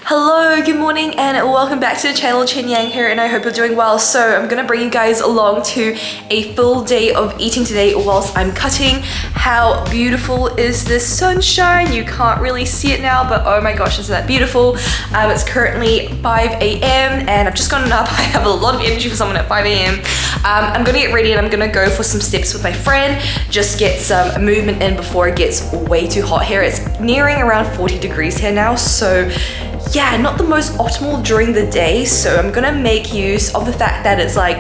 Hello, good morning and welcome back to the channel. Chen Yang here and I hope you're doing well. So I'm gonna bring you guys along to a full day of eating today whilst I'm cutting. How beautiful is this sunshine? You can't really see it now, but oh my gosh, isn't that beautiful? It's currently 5 a.m. and I've just gotten up. I have a lot of energy for someone at 5 a.m. I'm gonna get ready and I'm gonna go for some steps with my friend, just get some movement in before it gets way too hot here. It's nearing around 40 degrees here now, so yeah, not the most optimal during the day, so I'm gonna make use of the fact that it's like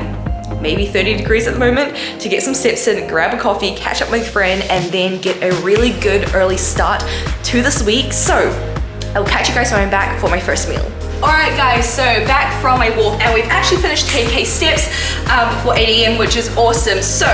maybe 30 degrees at the moment to get some steps in, grab a coffee, catch up with my friend, and then get a really good early start to this week. So I'll catch you guys when I'm back for my first meal. Alright guys, so back from my walk and we've actually finished 10k steps before 8 a.m, which is awesome. So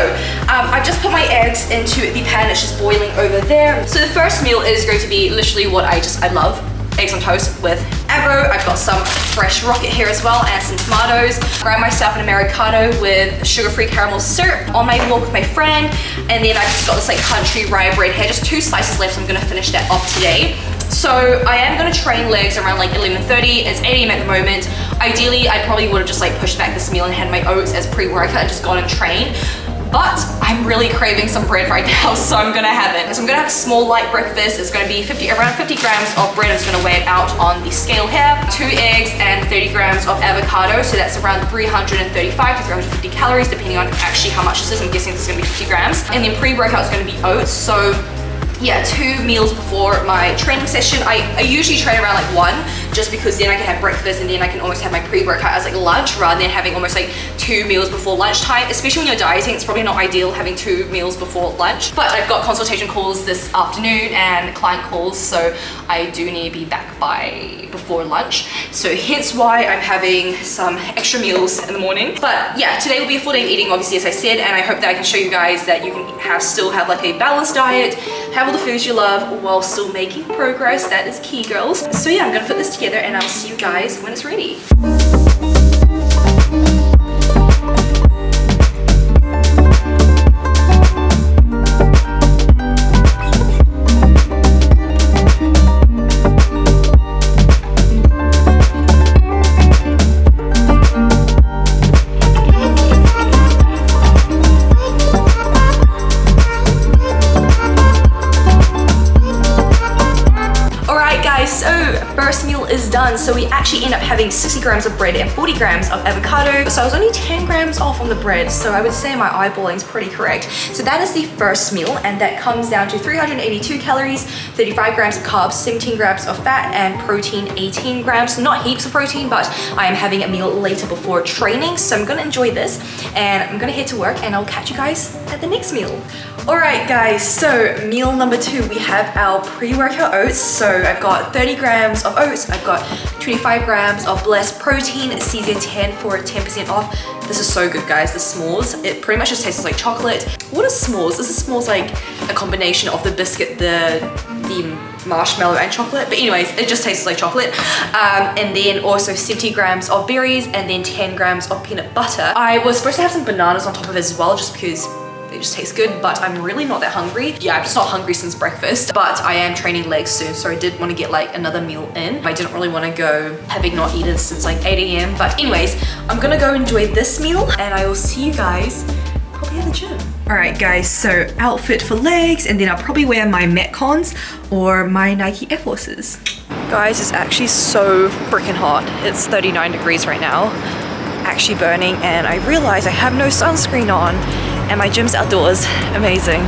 I've just put my eggs into the pan, it's just boiling over there. So the first meal is going to be literally what I love. Eggs on toast with avocado. I've got some fresh rocket here as well and some tomatoes. Grab myself an Americano with sugar-free caramel syrup on my walk with my friend. And then I've just got this like country rye bread here, just 2 slices left, so I'm gonna finish that off today. So I am gonna train legs around like 11:30. It's 8 a.m. at the moment. Ideally, I probably would have just like pushed back this meal and had my oats as pre-workout and just gone and trained. But I'm really craving some bread right now, so I'm gonna have it. So I'm gonna have a small light breakfast. It's gonna be around 50 grams of bread. I'm just gonna weigh it out on the scale here. 2 eggs and 30 grams of avocado. So that's around 335 to 350 calories, depending on actually how much this is. I'm guessing this is gonna be 50 grams. And then pre-workout is gonna be oats. So yeah, 2 meals before my training session. I usually train around like 1, just because then I can have breakfast and then I can almost have my pre-workout as like lunch rather than having almost like 2 meals before lunchtime. Especially when you're dieting, it's probably not ideal having 2 meals before lunch. But I've got consultation calls this afternoon and client calls, so I do need to be back by before lunch. So hence why I'm having some extra meals in the morning. But yeah, today will be a full day of eating, obviously, as I said, and I hope that I can show you guys that you can still have like a balanced diet, have all the foods you love while still making progress. That is key, girls. So yeah, I'm gonna put this together and I'll see you guys when it's ready. First meal is done, so we actually end up having 60 grams of bread and 40 grams of avocado. So I was only 10 grams off on the bread, so I would say my eyeballing is pretty correct. So that is the first meal, and that comes down to 382 calories, 35 grams of carbs, 17 grams of fat, and protein 18 grams. Not heaps of protein, but I am having a meal later before training, so I'm gonna enjoy this, and I'm gonna head to work, and I'll catch you guys at the next meal. Alright guys, so meal number 2, we have our pre-workout oats. So I've got 30 grams of oats, I've got 25 grams of blessed protein, season 10 for 10% off. This is so good, guys, the s'mores. It pretty much just tastes like chocolate. What is s'mores? This is s'mores like a combination of the biscuit, the marshmallow and chocolate, but anyways, it just tastes like chocolate. And then also 70 grams of berries and then 10 grams of peanut butter. I was supposed to have some bananas on top of it as well, just because they just taste good, but I'm really not that hungry. Yeah, I'm just not hungry since breakfast, but I am training legs soon, so I did want to get like another meal in. I didn't really want to go having not eaten since like 8 a.m. But anyways, I'm gonna go enjoy this meal and I will see you guys probably at the gym. Alright guys, so outfit for legs, and then I'll probably wear my Metcons or my Nike Air Forces. Guys, it's actually so freaking hot. It's 39 degrees right now. Actually burning, and I realize I have no sunscreen on. And my gym's outdoors. Amazing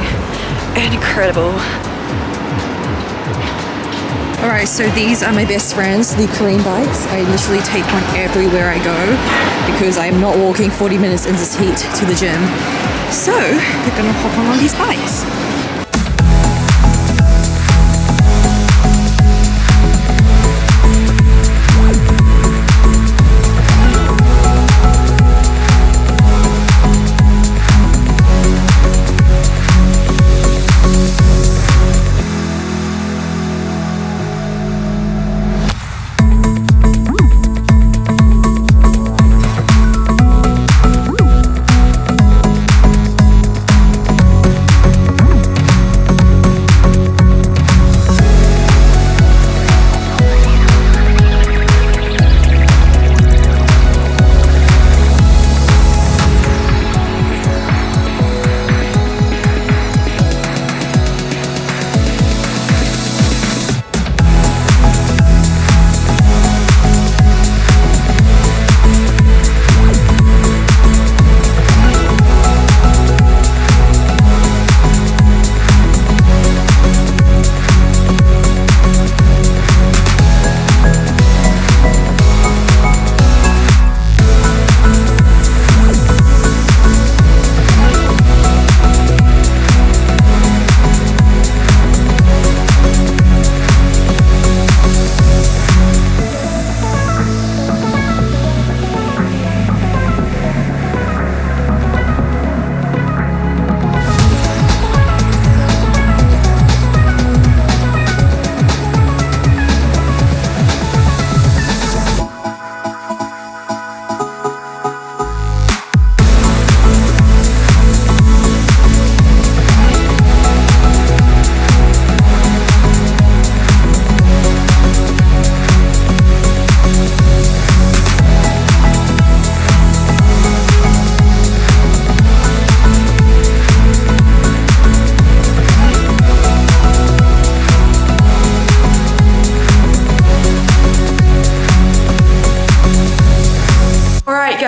and incredible. Alright, so these are my best friends, the Korean bikes. I literally take one everywhere I go because I'm not walking 40 minutes in this heat to the gym. So we're gonna hop on these bikes.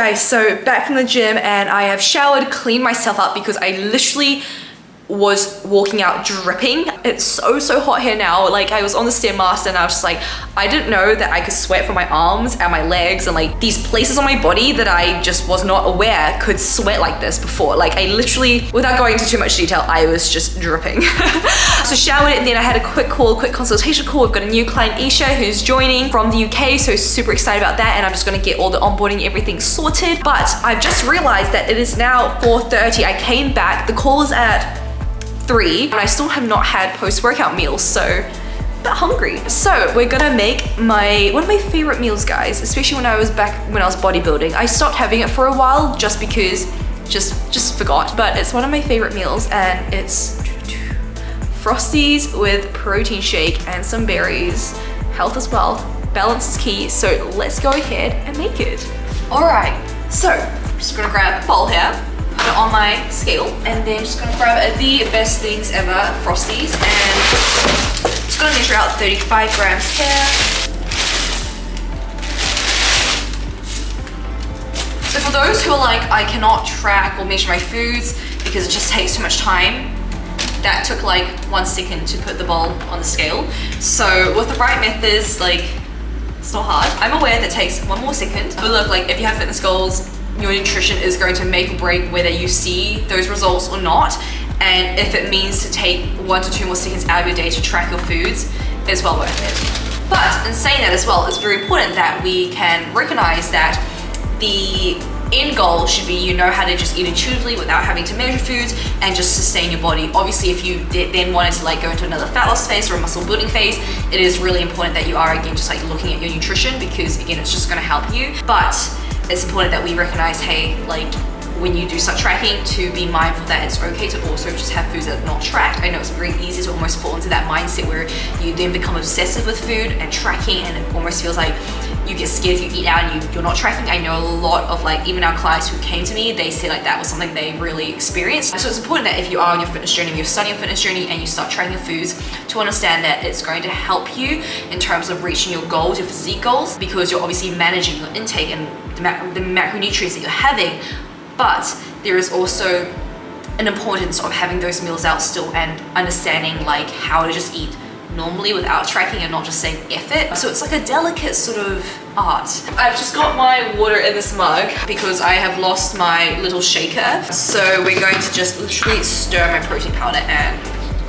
guys, so back from the gym and I have showered, cleaned myself up because I literally was walking out dripping. It's so hot here now. Like, I was on the Stairmaster and I was just like, I didn't know that I could sweat from my arms and my legs and like these places on my body that I just was not aware could sweat like this before. Like, I literally, without going into too much detail, I was just dripping. So showered, and then I had a quick consultation call. We've got a new client, Isha, who's joining from the UK, so super excited about that, and I'm just gonna get all the onboarding, everything sorted. But I've just realized that it is now 4:30. I came back, the call is at 3, and I still have not had post-workout meals, so I'm a bit hungry. So we're gonna make one of my favorite meals, guys, especially when I was bodybuilding. I stopped having it for a while just because, just forgot, but it's one of my favorite meals, and it's Frosties with protein shake and some berries. Health as well, balance is key, so let's go ahead and make it. All right, so I'm just gonna grab a bowl here, put it on my scale, and then just gonna grab the best things ever, Frosties, and just gonna measure out 35 grams here. So for those who are like, I cannot track or measure my foods because it just takes too much time, that took like 1 second to put the bowl on the scale. So with the right methods, like, it's not hard. I'm aware that it takes 1 more second, but look, like, if you have fitness goals, your nutrition is going to make or break whether you see those results or not. And if it means to take 1 to 2 more seconds out of your day to track your foods, it's well worth it. But in saying that as well, it's very important that we can recognize that the end goal should be you know how to just eat intuitively without having to measure foods and just sustain your body. Obviously, if you then wanted to like go into another fat loss phase or a muscle building phase, it is really important that you are again just like looking at your nutrition, because again, it's just going to help you. But it's important that we recognize, hey, like, when you do start tracking, to be mindful that it's okay to also just have foods that are not tracked. I know it's very easy to almost fall into that mindset where you then become obsessive with food and tracking, and it almost feels like you get scared if you eat out and you're not tracking. I know a lot of like, even our clients who came to me, they said like that was something they really experienced. So it's important that if you are on your fitness journey, you're starting your fitness journey and you start tracking foods, to understand that it's going to help you in terms of reaching your goals, your physique goals, because you're obviously managing your intake and the macronutrients that you're having. But there is also an importance of having those meals out still and understanding like how to just eat normally without tracking and not just saying F it. So it's like a delicate sort of art. I've just got my water in this mug because I have lost my little shaker. So we're going to just literally stir my protein powder, and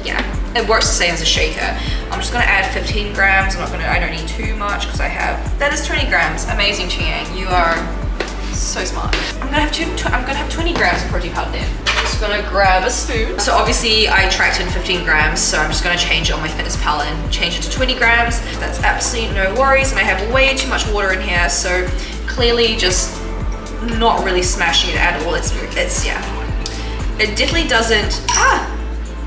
yeah, it works the same as a shaker. I'm just gonna add 15 grams. I don't need too much because that is 20 grams. Amazing, Chiang. You are so smart. I'm gonna have 20 grams of protein powder then. Just gonna grab a spoon. So obviously I tracked in 15 grams, so I'm just gonna change it on my fitness pal and change it to 20 grams. That's absolutely no worries. And I have way too much water in here, so clearly just not really smashing it at all. It's yeah. It definitely doesn't,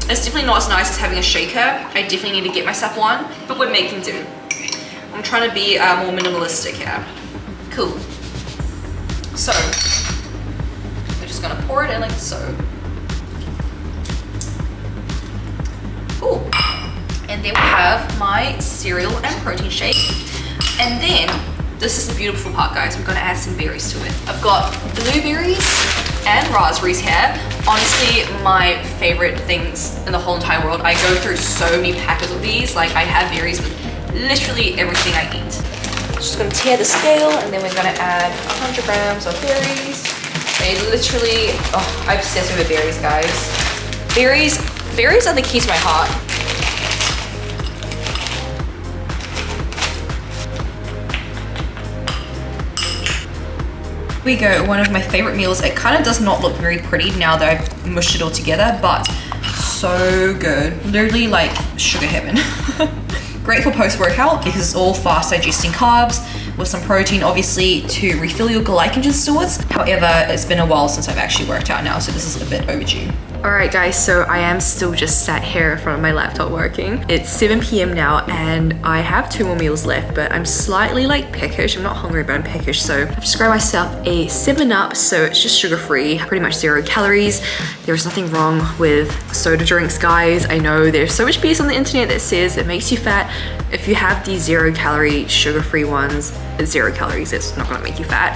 it's definitely not as nice as having a shaker. I definitely need to get myself one, but we're making do. I'm trying to be more minimalistic here. Cool. So, we're just gonna pour it in like so. Ooh. And then we have my cereal and protein shake. And then, this is the beautiful part, guys. We're gonna add some berries to it. I've got blueberries and raspberries here. Honestly, my favorite things in the whole entire world. I go through so many packets of these. Like, I have berries with literally everything I eat. Just gonna tear the scale, and then we're gonna add 100 grams of berries. I'm obsessed with berries, guys. Berries are the key to my heart. Here we go, one of my favorite meals. It kind of does not look very pretty now that I've mushed it all together, but so good. Literally like sugar heaven. Great for post-workout because it's all fast digesting carbs with some protein, obviously, to refill your glycogen stores. However, it's been a while since I've actually worked out now, so this is a bit overdue. All right, guys, so I am still just sat here in front of my laptop working. It's 7 p.m. now, and I have 2 more meals left, but I'm slightly like peckish. I'm not hungry, but I'm peckish, so I've just grabbed myself a 7-Up, so it's just sugar-free, pretty much 0 calories. There's nothing wrong with soda drinks, guys. I know there's so much BS on the internet that says it makes you fat. If you have these 0 calorie sugar-free ones, it's 0 calories. It's not gonna make you fat.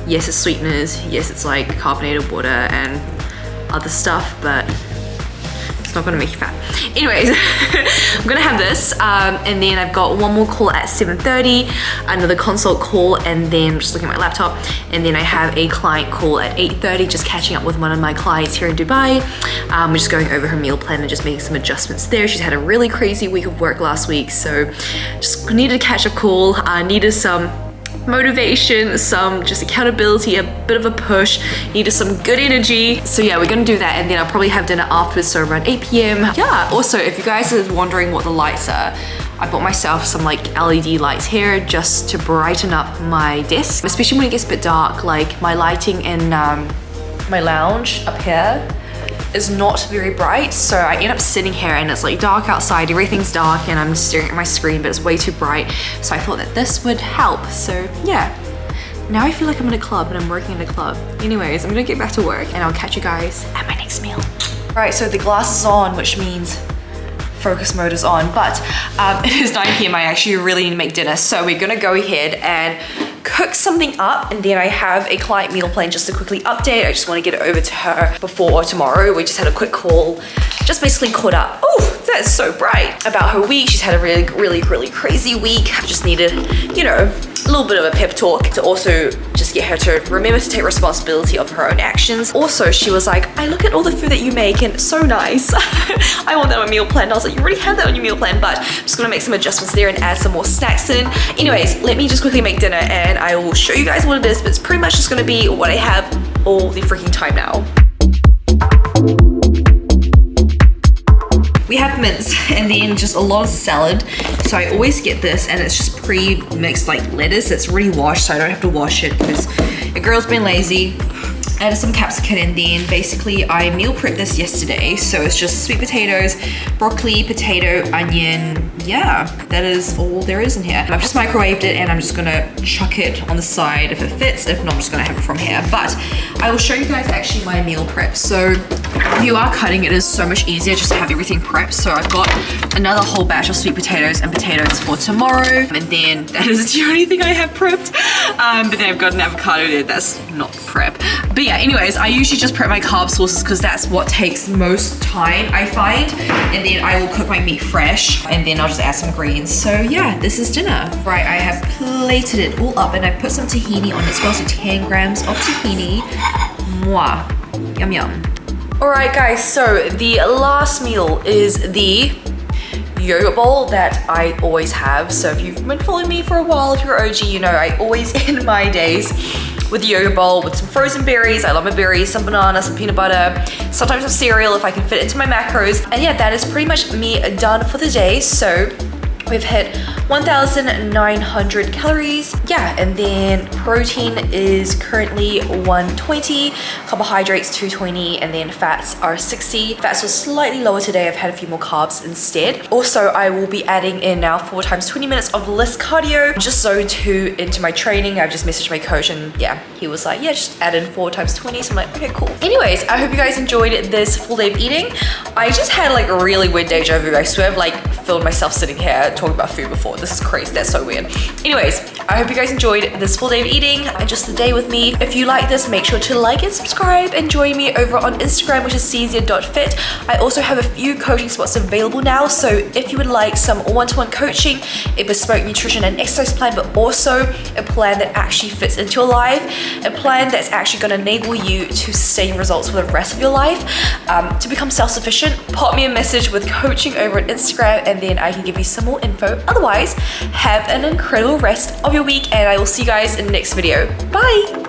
yes, it's sweeteners, yes, it's like carbonated water and other stuff, but it's not gonna make you fat. Anyways, I'm gonna have this, and then I've got one more call at 7:30, another consult call, and then I'm just looking at my laptop, and then I have a client call at 8:30, just catching up with one of my clients here in Dubai. We're just going over her meal plan and just making some adjustments there. She's had a really crazy week of work last week, so just needed a catch-up call, needed some motivation, some just accountability, a bit of a push, needed some good energy. So yeah, we're gonna do that, and then I'll probably have dinner afterwards, so around 8 p.m. Yeah, also if you guys are wondering what the lights are, I bought myself some like LED lights here just to brighten up my desk, especially when it gets a bit dark. Like my lighting in my lounge up here is not very bright, so I end up sitting here and it's like dark outside, everything's dark, and I'm staring at my screen, but it's way too bright. So I thought that this would help. So yeah, now I feel like I'm in a club and I'm working in a club. Anyways, I'm gonna get back to work and I'll catch you guys at my next meal. All right, so the glass is on, which means focus mode is on, but it is 9 p.m. I actually really need to make dinner, so we're gonna go ahead and cook something up, and then I have a client meal plan just to quickly update. I just want to get it over to her before tomorrow. We just had a quick call, just basically caught up. Oh, that's so bright. About her week. She's had a really crazy week. I just needed, you know, a little bit of a pep talk to also just get her to remember to take responsibility of her own actions. Also, she was like, I look at all the food that you make and it's so nice. I want that on my meal plan. And I was like, you already have that on your meal plan, but I'm just gonna make some adjustments there and add some more snacks in. Anyways, let me just quickly make dinner and I will show you guys what it is, but it's pretty much just gonna be what I have all the freaking time now. We have mince and then just a lot of salad. So I always get this, and it's just pre-mixed like lettuce. It's already washed, so I don't have to wash it because a girl's been lazy. Added some capsicum, and then basically I meal prepped this yesterday. So it's just sweet potatoes, broccoli, potato, onion. Yeah, that is all there is in here. I've just microwaved it and I'm just gonna chuck it on the side if it fits. If not, I'm just gonna have it from here. But I will show you guys actually my meal prep. So if you are cutting, it is so much easier just to have everything prepped. So I've got another whole batch of sweet potatoes and potatoes for tomorrow. And then that is the only thing I have prepped. But then I've got an avocado there, that's not prep. But yeah, anyways, I usually just prep my carb sources because that's what takes most time, I find. And then I will cook my meat fresh, and then I'll just add some greens. So yeah, this is dinner. Right, I have plated it all up and I put some tahini on it as well, so 10 grams of tahini. Mwah, yum yum. All right guys, so the last meal is the yogurt bowl that I always have. So if you've been following me for a while, if you're OG, you know I always end my days with the yogurt bowl with some frozen berries. I love my berries, some banana, some peanut butter, sometimes some cereal if I can fit it into my macros. And yeah, that is pretty much me done for the day. So we've hit 1,900 calories. Yeah, and then protein is currently 120, carbohydrates 220, and then fats are 60. Fats was slightly lower today. I've had a few more carbs instead. Also, I will be adding in now 4 times 20 minutes of less cardio. Just zone 2 into my training. I've just messaged my coach and yeah, he was like, yeah, just add in 4 times 20. So I'm like, okay, cool. Anyways, I hope you guys enjoyed this full day of eating. I just had like a really weird deja vu. I swear I've like filmed myself sitting here talking about food before. This is crazy, that's so weird. Anyways, I hope you guys enjoyed this full day of eating and just the day with me. If you like this, make sure to like and subscribe and join me over on Instagram, which is cezia.fit. I also have a few coaching spots available now, so if you would like some one-to-one coaching, a bespoke nutrition and exercise plan, but also a plan that actually fits into your life, a plan that's actually going to enable you to sustain results for the rest of your life, to become self-sufficient, pop me a message with coaching over on Instagram and then I can give you some more info. Otherwise, have an incredible rest of your week and I will see you guys in the next video. Bye!